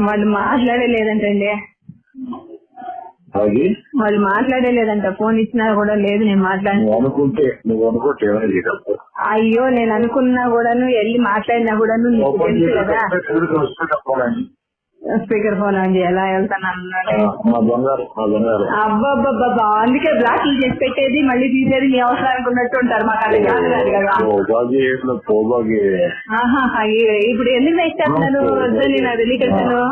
వాళ్ళు మాట్లాడలేదంటండి. అది వాళ్ళు మాట్లాడలేదంట. ఫోన్ ఇచ్చినా కూడా లేదు నేను మాట్లాడి. నువ్వు అనుకుంటే ఏమైనా అయ్యో నేను అనుకున్నా కూడాను వెళ్ళి మాట్లాడినా కూడాను నీకు తెలుసు కదా. స్పీకర్ ఫోన్ ఆన్ చేయాలా వెళ్తాను అన్నాడు. అబ్బాబ్బాబ్బా అందుకే బ్లాక్ చేసి పెట్టేది మళ్ళీ తీసేది మీ అవసరానికి ఉన్నట్టు ఉంటారు. మాకు అది కాదు కదా. ఇప్పుడు ఎందుకు ఇచ్చేస్తున్నాను నేను అది తెలియకను.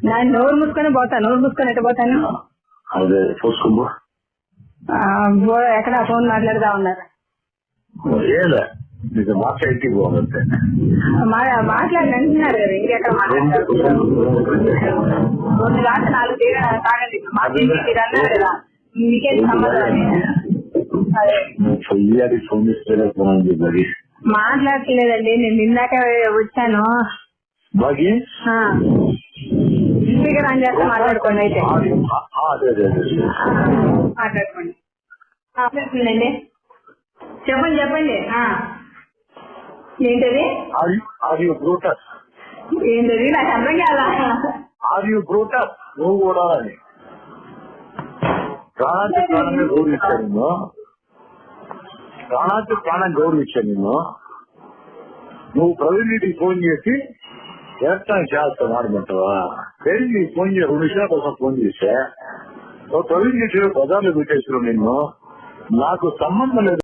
దాన్ని నోరు మూసుకొని పోతాను. నోరు మూసుకొని ఎట్ట పోతాను. ఎక్కడ ఫోన్ మాట్లాడుతా ఉన్నారు. మాట్లాడి అంటున్నారు కదా ఇంకెక్కడ మాట్లాడారు. 2 రాత్రి 4 తాగండి అన్నారు కదా. మీకేం సంబంధం. మాట్లాడలేదండి నేను నిన్నాక వచ్చాను. స్పీకర్ ఆన్ చేస్తే మాట్లాడుకోండి. అయితే మాట్లాడుకోండి. మాట్లాడుతుందండి. చెప్పండి చెప్పండి. ఏంటది ఏంటది నాకు అర్థం కాదా. నువ్వు కూడా ప్రాణానికి ప్రాణంగా గౌరవించాను నిన్ను. ప్రాణానికి ప్రాణం గౌరవించాను నిన్ను. నువ్వు ప్రవీణ్ రెడ్డికి ఫోన్ చేసి ఎలక్ట్రానిక్ చేస్తాను ఆడమంటావా. ప్రవీణ్ రెడ్డికి ఫోన్ చేసి 2 నిమిషాల కోసం ఫోన్ చేస్తే ప్రవీణ్ రెడ్డి బజార్లో పెట్టేస్తున్నావు నిన్ను. నాకు సంబంధం లేదు.